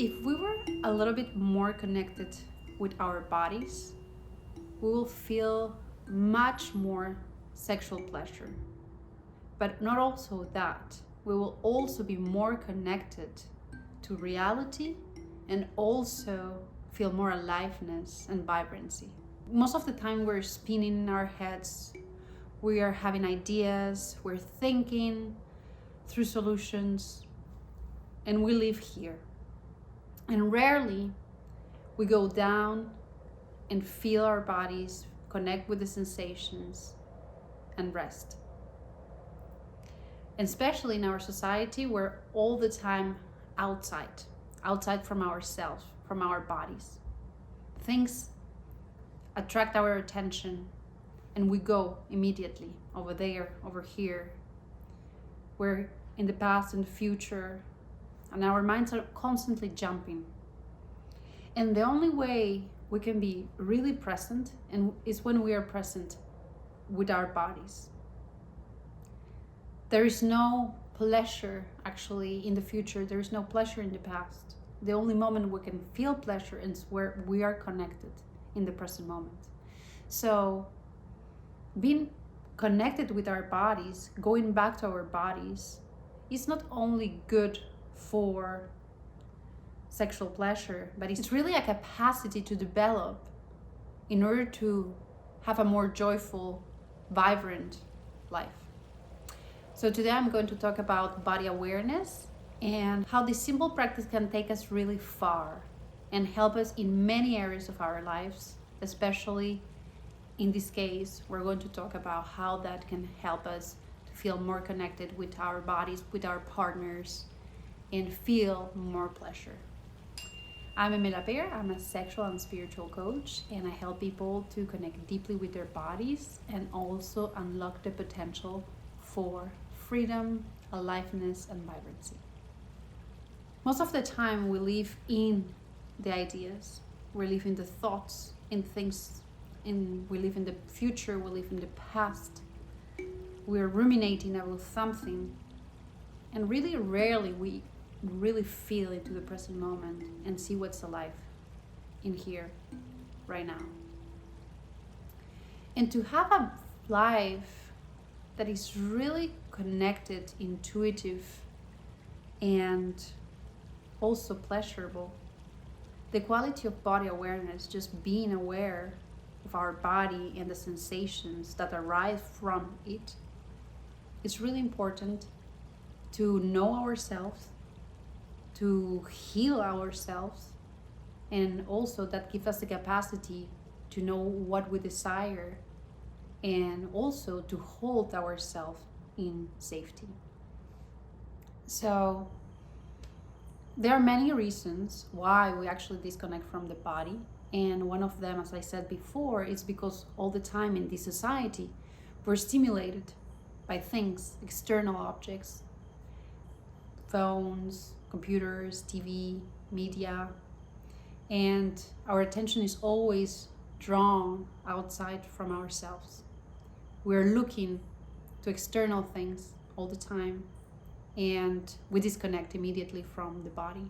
If we were a little bit more connected with our bodies, we will feel much more sexual pleasure. But not also that, we will also be more connected to reality and also feel more aliveness and vibrancy. Most of the time we're spinning in our heads, we are having ideas, we're thinking through solutions, and we live here. And rarely we go down and feel our bodies, connect with the sensations, and rest. And especially in our society, we're all the time outside from ourselves, from our bodies. Things attract our attention and we go immediately over there, over here. We're in the past and the future, and our minds are constantly jumping. And the only way we can be really present is when we are present with our bodies. There is no pleasure actually in the future. There is no pleasure in the past. The only moment we can feel pleasure is where we are connected in the present moment. So being connected with our bodies, going back to our bodies, is not only good for sexual pleasure, but it's really a capacity to develop in order to have a more joyful, vibrant life. So today I'm going to talk about body awareness and how this simple practice can take us really far and help us in many areas of our lives, especially in this case, we're going to talk about how that can help us to feel more connected with our bodies, with our partners, and feel more pleasure. I'm Emilia Bear. I'm a sexual and spiritual coach, and I help people to connect deeply with their bodies and also unlock the potential for freedom, aliveness, and vibrancy. Most of the time we live in the ideas, we live in the thoughts, in things, we live in the future, we live in the past. We're ruminating about something, and really rarely we really feel into the present moment and see what's alive in here right now. And to have a life that is really connected, intuitive, and also pleasurable, the quality of body awareness, just being aware of our body and the sensations that arise from it, is really important to know ourselves, to heal ourselves, and also that gives us the capacity to know what we desire and also to hold ourselves in safety. So there are many reasons why we actually disconnect from the body, and one of them, as I said before, is because all the time in this society we're stimulated by things, external objects, phones, computers, TV, media, and our attention is always drawn outside from ourselves. We're looking to external things all the time, and we disconnect immediately from the body.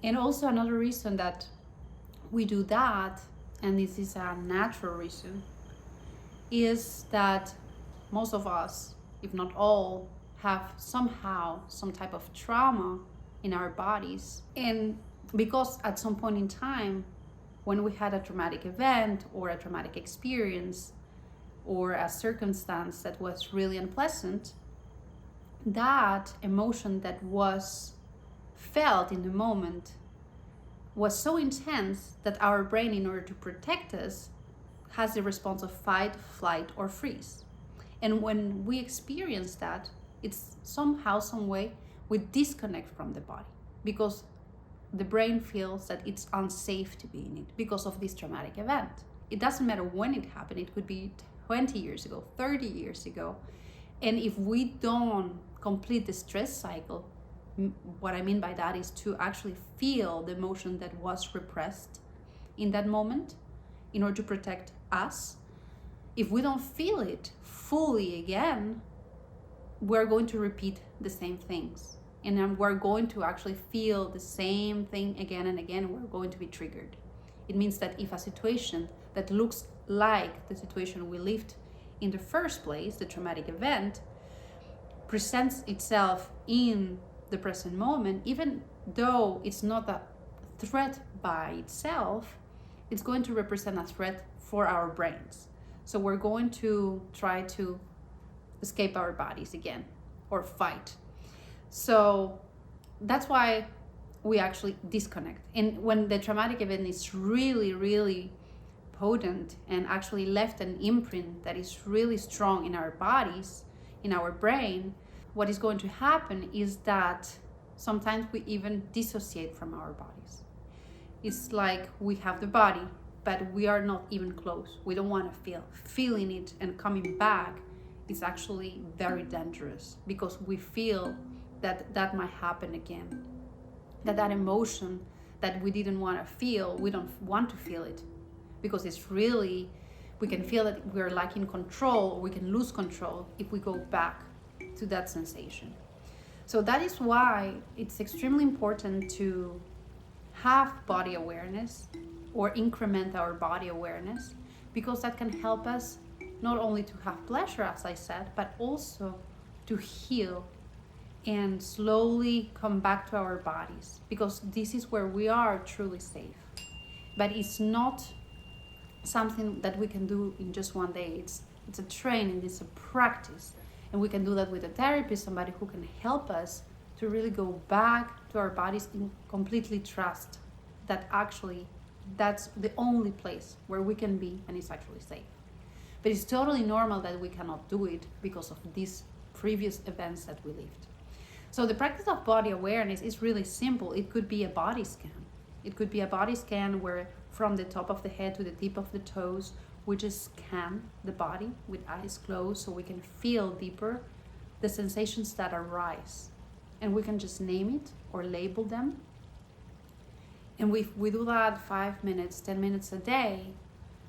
And also another reason that we do that, and this is a natural reason, is that most of us, if not all, have somehow some type of trauma in our bodies. And because at some point in time, when we had a traumatic event or a traumatic experience or a circumstance that was really unpleasant, that emotion that was felt in the moment was so intense that our brain, in order to protect us, has the response of fight, flight, or freeze. And when we experience that, it's somehow, some way, we disconnect from the body because the brain feels that it's unsafe to be in it because of this traumatic event. It doesn't matter when it happened. It could be 20 years ago, 30 years ago. And if we don't complete the stress cycle, what I mean by that is to actually feel the emotion that was repressed in that moment in order to protect us. If we don't feel it fully again, we're going to repeat the same things. And then we're going to actually feel the same thing again and again. We're going to be triggered. It means that if a situation that looks like the situation we lived in the first place, the traumatic event, presents itself in the present moment, even though it's not a threat by itself, it's going to represent a threat for our brains. So we're going to try to escape our bodies again or fight. So that's why we actually disconnect. And when the traumatic event is really, really potent and actually left an imprint that is really strong in our bodies, in our brain, what is going to happen is that sometimes we even dissociate from our bodies. It's like we have the body, but we are not even close. We don't want to feel. Feeling it and coming back is actually very dangerous, because we feel that might happen again. That emotion that we didn't want to feel, we don't want to feel it, because it's really, we can feel that we're lacking control, or we can lose control if we go back to that sensation. So that is why it's extremely important to have body awareness or increment our body awareness, because that can help us not only to have pleasure, as I said, but also to heal and slowly come back to our bodies, because this is where we are truly safe. But it's not something that we can do in just one day. It's a training, it's a practice. And we can do that with a therapist, somebody who can help us to really go back to our bodies and completely trust that actually that's the only place where we can be and it's actually safe. But it's totally normal that we cannot do it because of these previous events that we lived. So the practice of body awareness is really simple. It could be a body scan. It could be a body scan where from the top of the head to the tip of the toes, we just scan the body with eyes closed so we can feel deeper the sensations that arise. And we can just name it or label them. And we do that 5 minutes, 10 minutes a day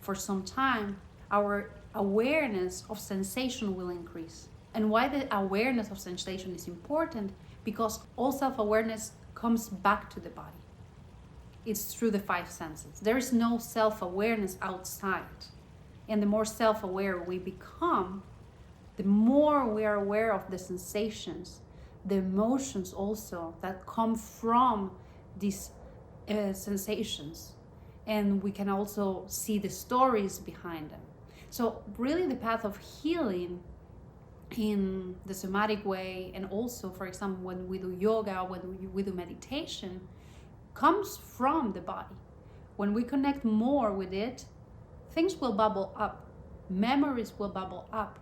for some time, our awareness of sensation will increase. And why the awareness of sensation is important? Because all self-awareness comes back to the body. It's through the 5 senses. There is no self-awareness outside. And the more self-aware we become, the more we are aware of the sensations, the emotions also that come from these sensations. And we can also see the stories behind them. So really the path of healing in the somatic way, and also, for example, when we do yoga, when we do meditation, comes from the body. When we connect more with it, things will bubble up, memories will bubble up,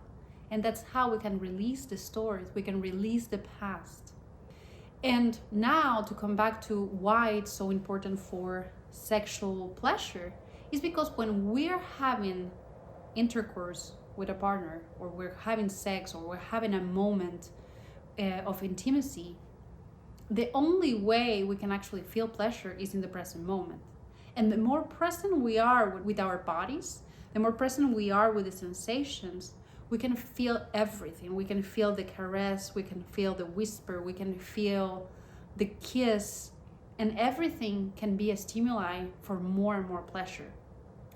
and that's how we can release the stories, we can release the past. And now to come back to why it's so important for sexual pleasure is because when we're having intercourse with a partner, or we're having sex, or we're having a moment of intimacy, the only way we can actually feel pleasure is in the present moment. And the more present we are with our bodies, the more present we are with the sensations, we can feel everything. We can feel the caress, we can feel the whisper, we can feel the kiss, and everything can be a stimuli for more and more pleasure.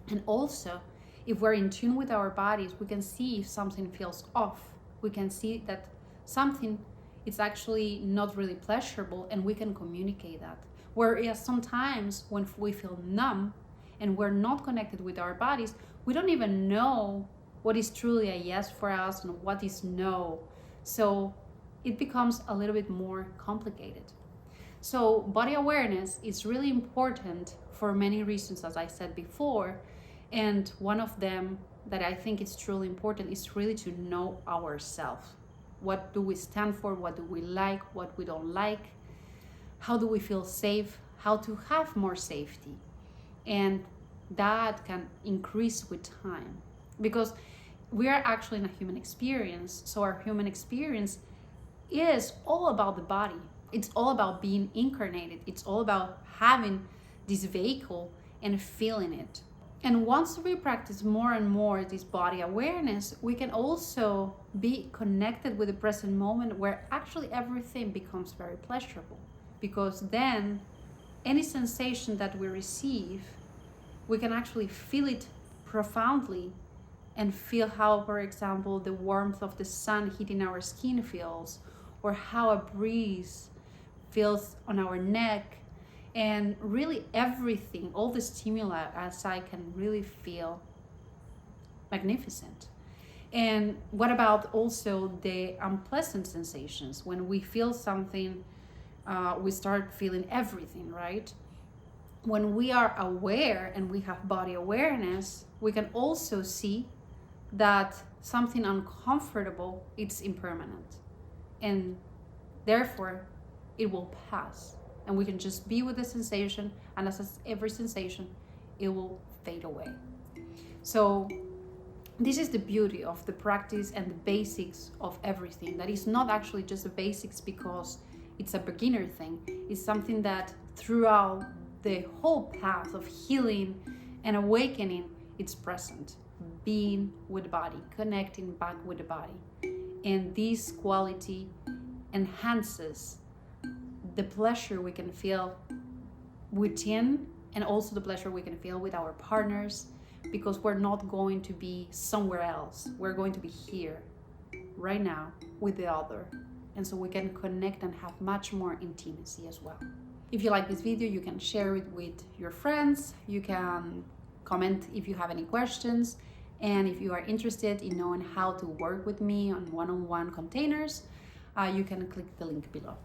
And also, if we're in tune with our bodies, we can see if something feels off. We can see that something is actually not really pleasurable, and we can communicate that. Whereas sometimes when we feel numb and we're not connected with our bodies, we don't even know what is truly a yes for us and what is no. So it becomes a little bit more complicated. So body awareness is really important for many reasons, as I said before. And one of them that I think is truly important is really to know ourselves. What do we stand for? What do we like? What we don't like? How do we feel safe? How to have more safety? And that can increase with time, because we are actually in a human experience. So our human experience is all about the body. It's all about being incarnated. It's all about having this vehicle and feeling it. And once we practice more and more this body awareness, we can also be connected with the present moment, where actually everything becomes very pleasurable. Because then any sensation that we receive, we can actually feel it profoundly and feel how, for example, the warmth of the sun hitting our skin feels, or how a breeze feels on our neck, and really everything, all the stimuli as I can really feel magnificent. And what about also the unpleasant sensations? When we feel something, we start feeling everything, right? When we are aware and we have body awareness, we can also see that something uncomfortable, it's impermanent, and therefore it will pass, and we can just be with the sensation, and as every sensation, it will fade away. So this is the beauty of the practice and the basics of everything. That is not actually just the basics because it's a beginner thing. It's something that throughout the whole path of healing and awakening, it's present. Being with the body, connecting back with the body. And this quality enhances the pleasure we can feel within, and also the pleasure we can feel with our partners, because we're not going to be somewhere else. We're going to be here, right now, with the other. And so we can connect and have much more intimacy as well. If you like this video, you can share it with your friends. You can comment if you have any questions. And if you are interested in knowing how to work with me on one-on-one containers, you can click the link below.